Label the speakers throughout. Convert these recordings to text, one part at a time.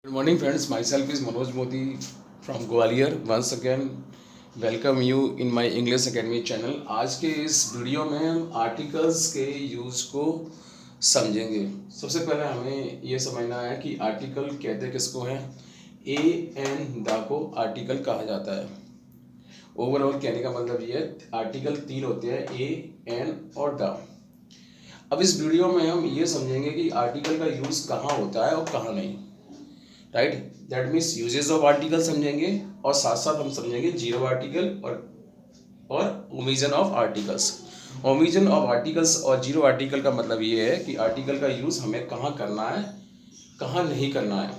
Speaker 1: Good morning, friends. Myself is Manoj Modi from Gwalior. Once again, welcome you in my English Academy channel. आज के इस video में हम articles के use को समझेंगे। सबसे पहले हमें ये समझना है कि आर्टिकल कहते किसको हैं। ए एन द को आर्टिकल कहा जाता है। ओवरऑल कहने का मतलब ये है आर्टिकल तीन होते हैं, ए एन और द। अब इस वीडियो में हम ये समझेंगे कि आर्टिकल का यूज़ कहाँ होता है और कहाँ नहीं, right. That means uses of article समझेंगे और साथ साथ हम समझेंगे जीरो आर्टिकल और omission of articles. Omission of articles और जीरो आर्टिकल का मतलब ये है कि आर्टिकल का यूज़ हमें कहाँ करना है, कहाँ नहीं करना है,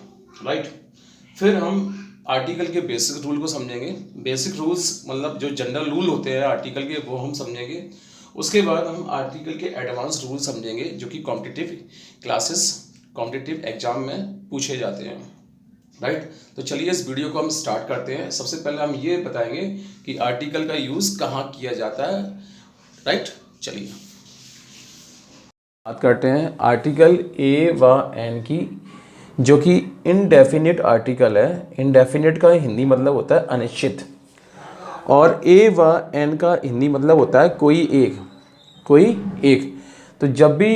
Speaker 1: राइट। फिर हम आर्टिकल के बेसिक रूल को समझेंगे। बेसिक रूल्स मतलब जो जनरल रूल होते हैं आर्टिकल के, वो हम समझेंगे। उसके बाद हम आर्टिकल के एडवांस रूल समझेंगे जो कि कॉम्पिटिटिव क्लासेस, कॉम्पिटिटिव एग्जाम में पूछे जाते हैं, राइट। तो चलिए इस वीडियो को हम स्टार्ट करते हैं। सबसे पहले हम ये बताएंगे कि आर्टिकल का यूज़ कहाँ किया जाता है, राइट। चलिए बात करते हैं आर्टिकल ए व एन की, जो कि इनडेफिनिट आर्टिकल है। इनडेफिनिट का हिंदी मतलब होता है अनिश्चित, और ए व एन का हिंदी मतलब होता है कोई एक। तो जब भी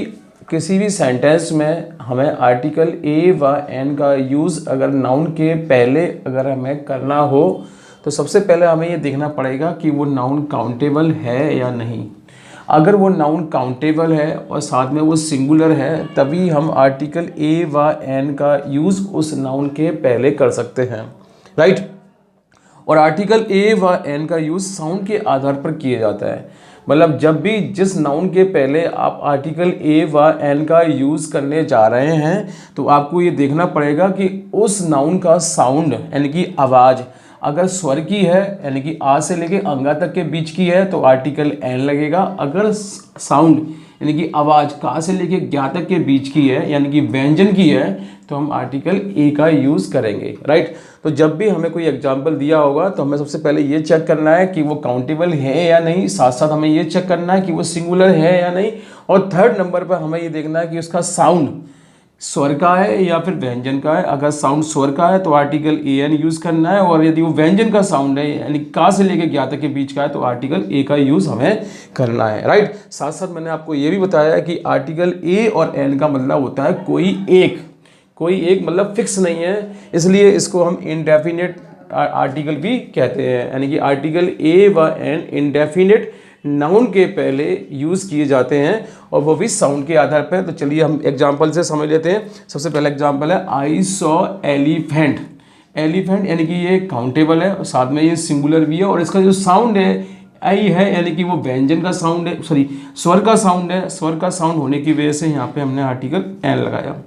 Speaker 1: किसी भी सेंटेंस में हमें आर्टिकल ए व एन का यूज़ अगर नाउन के पहले अगर हमें करना हो, तो सबसे पहले हमें ये देखना पड़ेगा कि वो नाउन काउंटेबल है या नहीं। अगर वो नाउन काउंटेबल है और साथ में वो सिंगुलर है, तभी हम आर्टिकल ए व एन का यूज़ उस नाउन के पहले कर सकते हैं, राइट। और आर्टिकल ए व एन का यूज़ साउंड के आधार पर किया जाता है। मतलब जब भी जिस नाउन के पहले आप आर्टिकल ए व एन का यूज़ करने जा रहे हैं, तो आपको ये देखना पड़ेगा कि उस नाउन का साउंड यानी कि आवाज़ अगर स्वर की है, यानी कि आ से लेके अंगा तक के बीच की है, तो आर्टिकल एन लगेगा। अगर साउंड यानी कि आवाज़ का से लेके ज्ञा तक के बीच की है, यानी कि व्यंजन की है, तो हम आर्टिकल ए का यूज़ करेंगे, राइट। तो जब भी हमें कोई एग्जाम्पल दिया होगा तो हमें सबसे पहले ये चेक करना है कि वो काउंटेबल है या नहीं, साथ साथ हमें ये चेक करना है कि वो सिंगुलर है या नहीं, और थर्ड नंबर पर हमें ये देखना है कि उसका साउंड स्वर का है या फिर व्यंजन का है। अगर साउंड स्वर का है तो आर्टिकल ए एन यूज़ करना है, और यदि वो व्यंजन का साउंड है यानी का से लेकर ज्ञा तक के बीच का है, तो आर्टिकल ए का यूज़ हमें करना है, राइट। साथ साथ मैंने आपको ये भी बताया कि आर्टिकल ए और एन का मतलब होता है कोई एक मतलब फिक्स नहीं है, इसलिए इसको हम इनडेफिनेट आर्टिकल भी कहते हैं। यानी कि आर्टिकल ए व एन इनडेफिनेट नाउन के पहले यूज़ किए जाते हैं, और वो भी साउंड के आधार पर। तो चलिए हम एग्जांपल से समझ लेते हैं। सबसे पहला एग्जांपल है आई सॉ एलिफेंट। एलिफेंट यानी कि ये काउंटेबल है और साथ में ये सिंगुलर भी है, और इसका जो साउंड है आई है, यानी कि वो व्यंजन का साउंड है, सॉरी स्वर का साउंड है। स्वर का साउंड होने की वजह से यहाँ पे हमने आर्टिकल एन लगाया,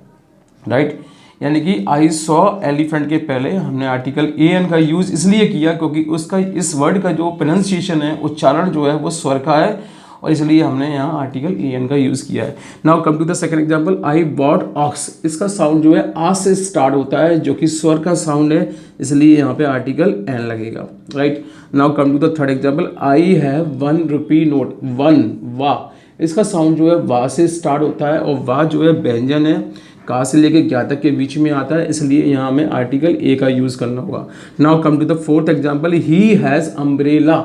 Speaker 1: राइट। यानी कि आई सॉ एलिफेंट के पहले हमने आर्टिकल ए एन का यूज़ इसलिए किया क्योंकि उसका इस वर्ड का जो प्रोनाउंसिएशन है, उच्चारण जो है वो स्वर का है, और इसलिए हमने यहाँ आर्टिकल ए एन का यूज़ किया है। Now come to the second example, I bought ox. इसका साउंड जो है आ से स्टार्ट होता है, जो कि स्वर का साउंड है, इसलिए यहाँ पे आर्टिकल एन लगेगा, right. Now come to the third example, I have 1 rupee note. One वाह, इसका साउंड जो है वाह से स्टार्ट होता है, और वाह जो है व्यंजन है, का से लेके ज्ञा तक के बीच में आता है, इसलिए यहाँ हमें आर्टिकल ए का यूज़ करना होगा। Now come to the fourth example, he has umbrella.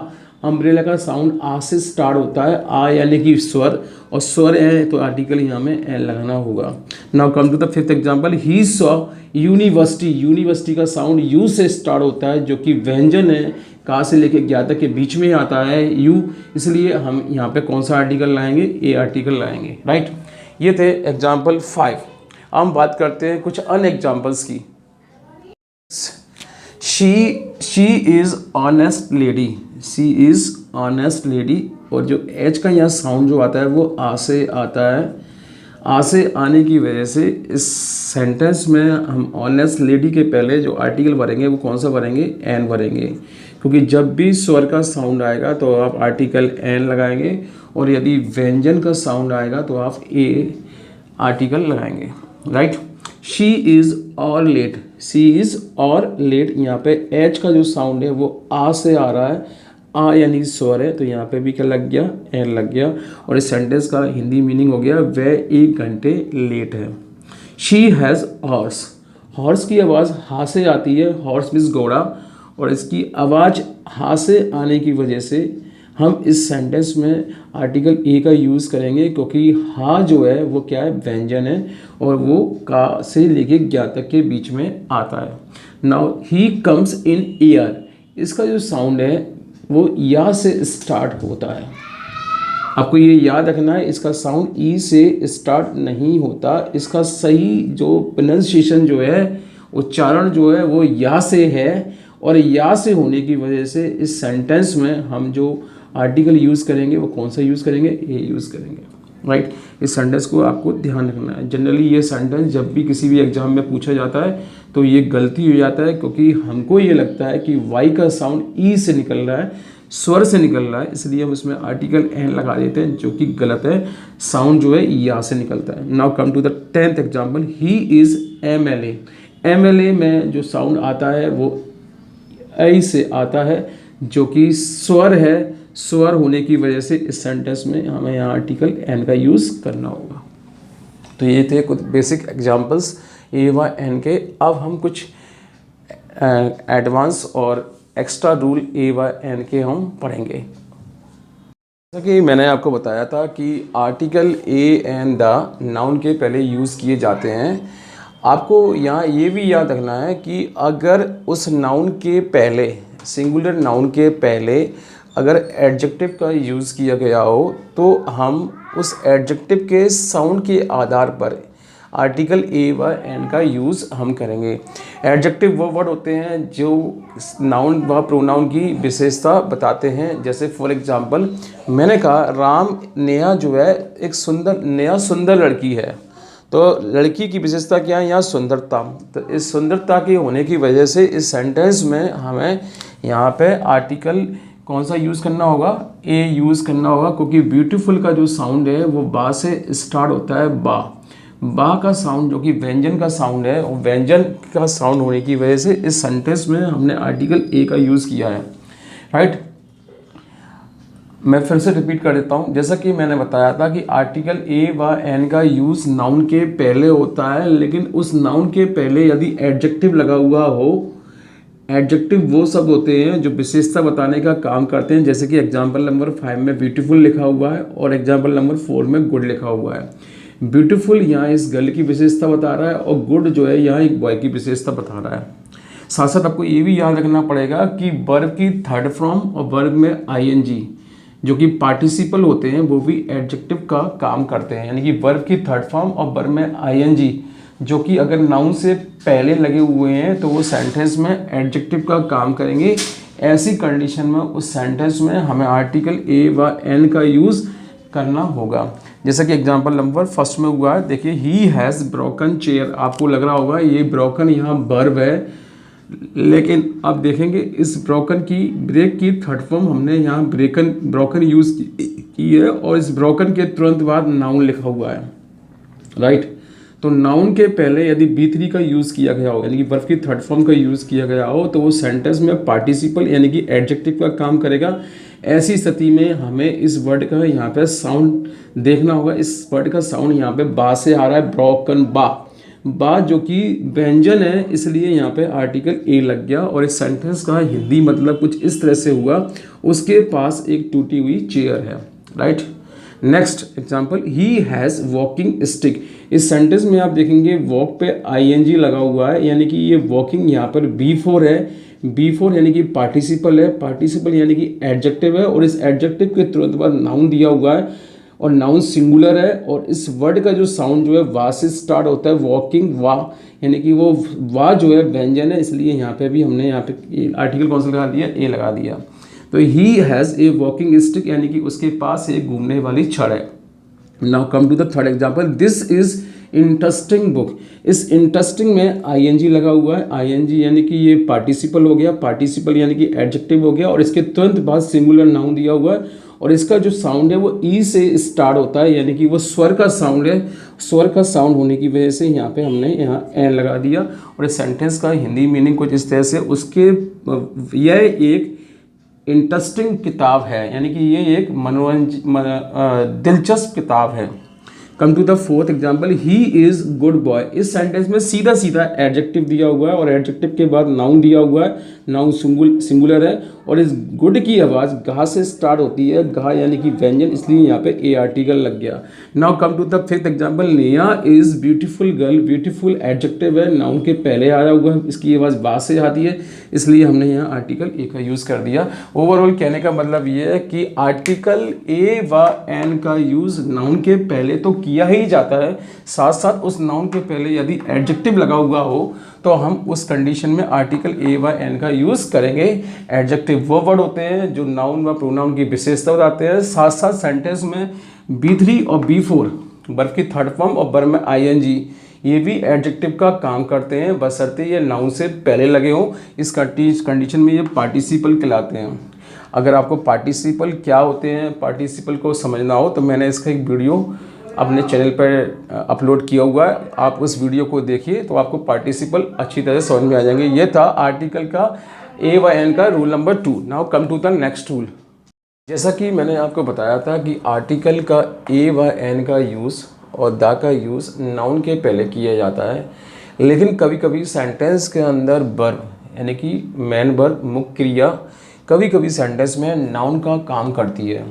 Speaker 1: Umbrella का साउंड आ से स्टार्ट होता है, आ यानी कि स्वर, और स्वर है तो आर्टिकल यहाँ में एन लगाना होगा। Now come to the fifth example, he saw university. University का साउंड यू से स्टार्ट होता है, जो कि व्यंजन है, का से लेके ज्ञा तक के बीच में आता है यू, इसलिए हम यहाँ पे कौन सा आर्टिकल लाएंगे, ए आर्टिकल लाएंगे, राइट। ये थे एग्जाम्पल 5। हम बात करते हैं कुछ अन्य एग्जाम्पल्स की। She is honest lady. She is honest lady, और जो एच का यहाँ साउंड जो आता है वो आ से आता है। आ से आने की वजह से इस सेंटेंस में हम ऑनेस्ट लेडी के पहले जो आर्टिकल भरेंगे वो कौन सा भरेंगे, एन भरेंगे, क्योंकि जब भी स्वर का साउंड आएगा तो आप आर्टिकल एन लगाएंगे, और यदि व्यंजन का साउंड आएगा तो आप ए आर्टिकल लगाएंगे, राइट। शी इज़ और लेट। शी इज़ और लेट, यहाँ पे एच का जो साउंड है वो आ से आ रहा है, आ यानी स्वर है, तो यहाँ पे भी क्या लग गया, एन लग गया, और इस सेंटेंस का हिंदी मीनिंग हो गया वह 1 घंटे लेट है। She has horse. हॉर्स की आवाज़ हा से आती है, हॉर्स मीन्स घोड़ा, और इसकी आवाज़ हा से आने की वजह से हम इस सेंटेंस में आर्टिकल ए का यूज़ करेंगे, क्योंकि हा जो है वो क्या है, व्यंजन है, और वो का से लेके ज्ञा तक के बीच में आता है। Now he comes in year, इसका जो साउंड है वो या से स्टार्ट होता है। आपको ये याद रखना है, इसका साउंड ई से स्टार्ट नहीं होता, इसका सही जो प्रोनाउंसिएशन जो है, उच्चारण जो है वो या से है, और या से होने की वजह से इस सेंटेंस में हम जो आर्टिकल यूज़ करेंगे वो कौन सा यूज़ करेंगे, ए यूज़ करेंगे, राइट। इस सेंटेंस को आपको ध्यान रखना है। जनरली ये सेंटेंस जब भी किसी भी एग्जाम में पूछा जाता है तो ये गलती हो जाता है, क्योंकि हमको ये लगता है कि वाई का साउंड ई से निकल रहा है, स्वर से निकल रहा है, इसलिए हम उसमें आर्टिकल एन लगा देते हैं, जो कि गलत है। साउंड जो है या से निकलता है। Now come to the 10th example, he is MLA। MLA में जो साउंड आता है वो ऐ से आता है, जो कि स्वर है। स्वर होने की वजह से इस सेंटेंस में हमें यहाँ आर्टिकल एन का यूज़ करना होगा। तो ये थे कुछ बेसिक एग्जांपल्स ए व एन के। अब हम कुछ एडवांस और एक्स्ट्रा रूल ए व एन के हम पढ़ेंगे। जैसा कि मैंने आपको बताया था कि article A and the noun के पहले यूज़ किए जाते हैं। आपको यहाँ ये भी याद रखना है कि अगर उस नाउन के पहले, सिंगुलर नाउन के पहले अगर एडजेक्टिव का यूज़ किया गया हो तो हम उस एडजेक्टिव के साउंड के आधार पर आर्टिकल ए व एन का यूज़ हम करेंगे। एडजेक्टिव वो वर्ड होते हैं जो नाउन व प्रोनाउन की विशेषता बताते हैं। जैसे फॉर एग्जांपल मैंने कहा राम नेहा जो है एक सुंदर, नेहा सुंदर लड़की है, तो लड़की की विशेषता क्या है यहाँ, सुंदरता। तो इस सुंदरता के होने की वजह से इस सेंटेंस में हमें यहाँ पे आर्टिकल कौन सा यूज़ करना होगा, ए यूज़ करना होगा, क्योंकि ब्यूटीफुल का जो साउंड है वो बा से स्टार्ट होता है। बा का साउंड जो कि व्यंजन का साउंड है, वो व्यंजन का साउंड होने की वजह से इस सेंटेंस में हमने आर्टिकल ए का यूज़ किया है, राइट। मैं फिर से रिपीट कर देता हूँ। जैसा कि मैंने बताया था कि आर्टिकल ए व एन का यूज़ नाउन के पहले होता है, लेकिन उस नाउन के पहले यदि एडजेक्टिव लगा हुआ हो, एडजेक्टिव वो शब्द होते हैं जो विशेषता बताने का काम करते हैं। जैसे कि एग्जाम्पल नंबर 5 में ब्यूटीफुल लिखा हुआ है और एग्जाम्पल नंबर 4 में गुड लिखा हुआ है। ब्यूटीफुल यहाँ इस गर्ल की विशेषता बता रहा है और गुड जो है यहाँ एक बॉय की विशेषता बता रहा है। साथ साथ आपको ये भी याद रखना पड़ेगा कि वर्ब की थर्ड फॉर्म और वर्ब में आईएनजी जो कि पार्टिसिपल होते हैं वो भी एडजेक्टिव का काम करते हैं। यानी कि वर्ब की थर्ड फॉर्म और वर्ब में आईएनजी जो कि अगर नाउन से पहले लगे हुए हैं तो वो सेंटेंस में एडजेक्टिव का काम करेंगे। ऐसी कंडीशन में उस सेंटेंस में हमें आर्टिकल ए व एन का यूज़ करना होगा। जैसा कि एग्जांपल नंबर 1 में हुआ है, देखिए ही हैज़ ब्रोकन चेयर। आपको लग रहा होगा ये ब्रोकन यहाँ वर्ब है, लेकिन अब देखेंगे इस ब्रोकन की ब्रेक की थर्ड फॉर्म हमने यहाँ ब्रोकन यूज़ की है और इस ब्रोकन के तुरंत बाद नाउन लिखा हुआ है, राइट। तो नाउन के पहले यदि B3 का यूज़ किया गया हो, यानी कि वर्ब की थर्ड फॉर्म का यूज़ किया गया हो, तो वो सेंटेंस में पार्टिसिपल यानी कि एडजेक्टिव का काम करेगा। ऐसी स्थिति में हमें इस वर्ड का यहाँ पे साउंड देखना होगा। इस वर्ड का साउंड यहाँ पे बा से आ रहा है, ब्रोकन बा जो कि व्यंजन है, इसलिए यहाँ पे आर्टिकल ए लग गया और इस सेंटेंस का हिंदी मतलब कुछ इस तरह से हुआ, उसके पास एक टूटी हुई चेयर है, right. Next example, he has walking stick. इस सेंटेंस में आप देखेंगे वॉक पे आईएनजी लगा हुआ है, यानी कि ये वॉकिंग यहाँ पर B4 है। B4 यानी कि पार्टिसिपल है, पार्टिसिपल यानी कि एडजेक्टिव है और इस एडजेक्टिव के तुरंत बाद नाउन दिया हुआ है और नाउन सिंगुलर है और इस वर्ड का जो साउंड जो है वा से स्टार्ट होता है, वॉकिंग वा, यानी कि वो वा जो है व्यंजन है, इसलिए यहाँ पे भी हमने यहाँ पे आर्टिकल कौन सा लगा दिया, ए लगा दिया। तो he has a walking stick यानी कि उसके पास एक घूमने वाली छड़ है। Now come to the third example, this is interesting book. इस इंटरेस्टिंग में आईएनजी लगा हुआ है, आईएनजी यानी कि ये पार्टिसिपल हो गया, पार्टिसिपल यानी कि एडजेक्टिव हो गया और इसके तुरंत बाद सिंगुलर नाउन दिया हुआ है और इसका जो साउंड है वो ई से स्टार्ट होता है, यानी कि वो स्वर का साउंड है। स्वर का साउंड होने की वजह से यहाँ पे हमने यहाँ एन लगा दिया और इस सेंटेंस का हिंदी मीनिंग कुछ इस तरह से, उसके यह एक इंटरेस्टिंग किताब है, यानी कि ये एक दिलचस्प किताब है।
Speaker 2: Come to the fourth example, he is good boy. इस सेंटेंस में सीधा सीधा एडजेक्टिव दिया हुआ है और एडजेक्टिव के बाद नाउन दिया हुआ है, नाउन सिंगुलर है और इस गुड की आवाज़ गा से स्टार्ट होती है, गा यानी कि व्यंजन, इसलिए यहाँ पे ए आर्टिकल लग गया। Now come to the fifth example, Neha is beautiful girl. Beautiful adjective है, नाउन के पहले आया हुआ है, इसकी आवाज़ बा से आती है, इसलिए हमने यहाँ आर्टिकल ए का यूज़ कर दिया। ओवरऑल कहने का मतलब ये है कि आर्टिकल ए व एन का यूज़ नाउन के पहले तो किया ही जाता है, साथ साथ उस नाउन के पहले यदि एडजेक्टिव लगा हुआ हो तो हम उस कंडीशन में आर्टिकल ए व एन का यूज़ करेंगे। एडजेक्टिव वो वर्ड होते हैं जो नाउन व प्रोनाउन की विशेषता बताते हैं, साथ साथ सेंटेंस में B3 और B4 वर्ब की थर्ड फॉर्म और वर्ब में ING ये भी एडजेक्टिव का काम करते हैं, बशर्ते ये नाउन से पहले लगे हों। इस कंडीशन में ये पार्टिसिपल कहलाते हैं। अगर आपको पार्टिसिपल क्या होते हैं, पार्टिसिपल को समझना हो तो मैंने इसका एक वीडियो अपने चैनल पर अपलोड किया हुआ है, आप उस वीडियो को देखिए तो आपको पार्टिसिपल अच्छी तरह समझ में आ जाएंगे। ये था आर्टिकल का ए व एन का rule number 2। Now come to the next rule. जैसा कि मैंने आपको बताया था कि आर्टिकल का ए व एन का यूज़ और द का यूज़ नाउन के पहले किया जाता है, लेकिन कभी कभी सेंटेंस के अंदर वर्ब यानी कि मेन वर्ब मुख्य क्रिया कभी कभी सेंटेंस में नाउन का काम करती है,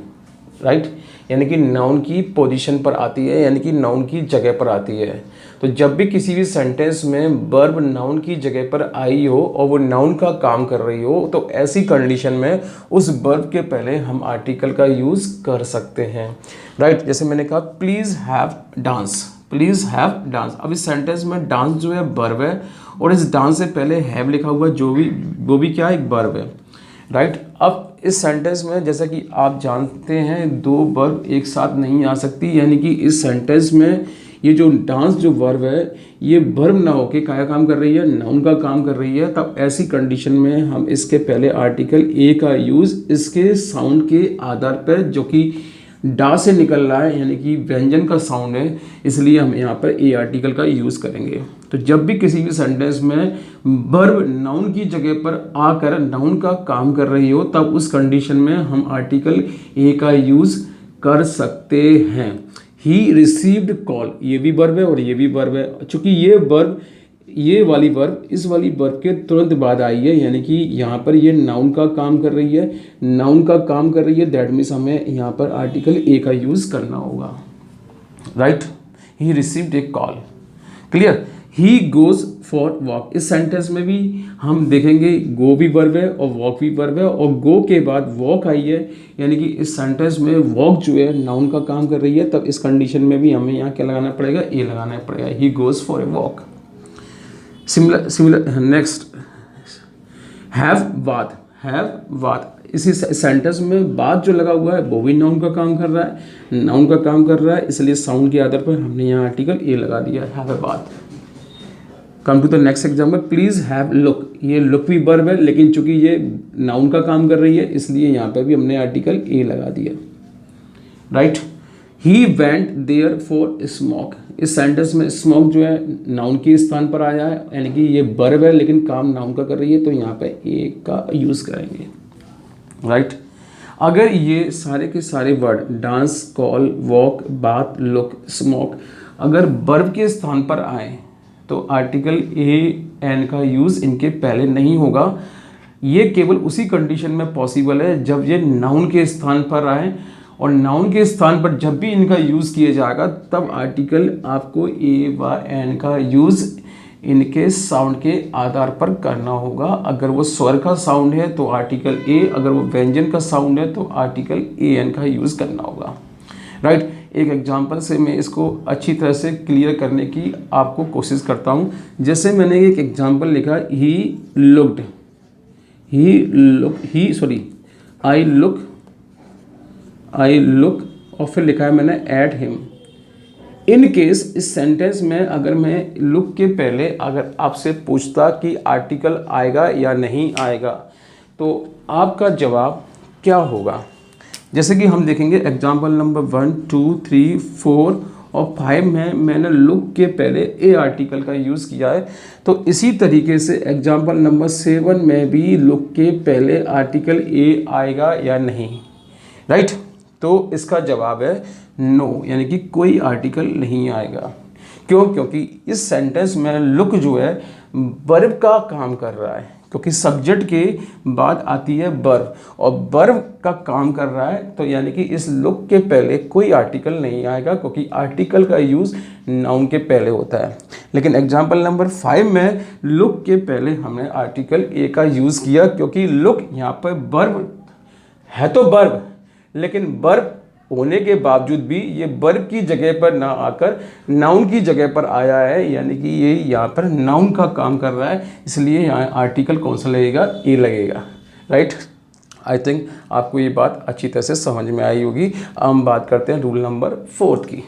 Speaker 2: राइट, यानी कि नाउन की पोजीशन पर आती है, यानी कि नाउन की जगह पर आती है। तो जब भी किसी भी सेंटेंस में वर्ब नाउन की जगह पर आई हो और वो नाउन का काम कर रही हो तो ऐसी कंडीशन में उस वर्ब के पहले हम आर्टिकल का यूज़ कर सकते हैं, राइट। जैसे मैंने कहा please have dance, please have dance. अब इस सेंटेंस में डांस जो है वर्ब है और इस डांस से पहले हैव लिखा हुआ जो भी वो भी क्या है, एक वर्ब है, राइट। अब इस सेंटेंस में जैसा कि आप जानते हैं दो वर्ब एक साथ नहीं आ सकती, यानी कि इस सेंटेंस में ये जो डांस जो वर्ब है ये वर्ब ना होके क्या काम कर रही है, नाउन का काम कर रही है। तब ऐसी कंडीशन में हम इसके पहले आर्टिकल ए का यूज़ इसके साउंड के आधार पर जो कि डा से निकल रहा है यानी कि व्यंजन का साउंड है, इसलिए हम यहाँ पर ए आर्टिकल का यूज़ करेंगे। तो जब भी किसी भी सेंटेंस में वर्ब नाउन की जगह पर आकर नाउन का काम कर रही हो तब उस कंडीशन में हम आर्टिकल ए का यूज़ कर सकते हैं। ही रिसीव्ड कॉल, ये भी वर्ब है और ये भी वर्ब है। चूँकि ये वर्ब ये वाली वर्ब इस वाली वर्ब के तुरंत बाद आई है, यानी कि यहाँ पर ये नाउन का काम कर रही है, नाउन का काम कर रही है, दैट मीन्स हमें यहाँ पर आर्टिकल ए का यूज़ करना होगा, right. He received A call, clear. He goes for walk, इस सेंटेंस में भी हम देखेंगे गो भी वर्ब है और वॉक भी वर्ब है और गो के बाद वॉक आई है, यानी कि इस सेंटेंस में वॉक जो है नाउन का काम कर रही है। तब इस कंडीशन में भी हमें यहाँ क्या लगाना पड़ेगा, ए लगाना पड़ेगा। He goes for a walk. Similar next have bath, have bath, इसी सेंटेंस में बात जो लगा हुआ है वो भी नाउन का काम कर रहा है, नाउन का काम कर रहा है, इसलिए साउंड के आधार पर हमने यहाँ आर्टिकल ए लगा दिया, have a bath. Come to the next example, please have look, ये लुक भी वर्ब है लेकिन चूंकि ये नाउन का काम कर रही है इसलिए यहाँ पर भी हमने आर्टिकल ए लगा दिया, right. He went there for smoke, इस सेंटेंस में स्मोक जो है नाउन के स्थान पर आया है, यानी कि ये वर्ब है लेकिन काम नाउन का कर रही है, तो यहाँ पे ए का यूज़ करेंगे, राइट। अगर ये सारे के सारे word dance, call, walk, bath, look, smoke अगर वर्ब के स्थान पर आए तो आर्टिकल ए एन का यूज़ इनके पहले नहीं होगा। ये केवल उसी कंडीशन में पॉसिबल है जब ये नाउन के स्थान पर आए, और नाउन के स्थान पर जब भी इनका यूज़ किया जाएगा तब आर्टिकल आपको ए व एन का यूज़ इनके साउंड के आधार पर करना होगा। अगर वो स्वर का साउंड है तो आर्टिकल ए, अगर वो व्यंजन का साउंड है तो आर्टिकल ए एन का यूज़ करना होगा, राइट। एक एग्जांपल से मैं इसको अच्छी तरह से क्लियर करने की आपको कोशिश करता हूँ। जैसे मैंने एक एग्जांपल लिखा, आई लुक और फिर लिखा है मैंने एट हिम। इन केस इस सेंटेंस में अगर मैं लुक के पहले अगर आपसे पूछता कि आर्टिकल आएगा या नहीं आएगा तो आपका जवाब क्या होगा। जैसे कि हम देखेंगे एग्जाम्पल नंबर 1, 2, 3, 4 और 5 में मैंने लुक के पहले ए आर्टिकल का यूज़ किया है। तो इसी तरीके से एग्जाम्पल नंबर 7 में भी लुक के पहले आर्टिकल ए आएगा या नहीं, राइट।
Speaker 1: तो इसका जवाब है नो, यानी कि कोई आर्टिकल नहीं आएगा। क्यों? क्योंकि इस सेंटेंस में लुक जो है वर्ब का काम कर रहा है, क्योंकि सब्जेक्ट के बाद आती है वर्ब और वर्ब का काम कर रहा है, तो यानी कि इस लुक के पहले कोई आर्टिकल नहीं आएगा, क्योंकि आर्टिकल का यूज़ नाउन के पहले होता है। लेकिन एग्जाम्पल नंबर 5 में लुक के पहले हमने आर्टिकल ए का यूज़ किया, क्योंकि लुक यहाँ पर वर्ब है तो वर्ब, लेकिन वर्ब होने के बावजूद भी ये वर्ब की जगह पर ना आकर नाउन की जगह पर आया है, यानी कि ये यहाँ पर नाउन का काम कर रहा है, इसलिए यहाँ आर्टिकल कौन सा लगेगा? ए लगेगा। राइट, आई थिंक आपको ये बात अच्छी तरह से समझ में आई होगी। अब हम बात करते हैं रूल नंबर 4 की।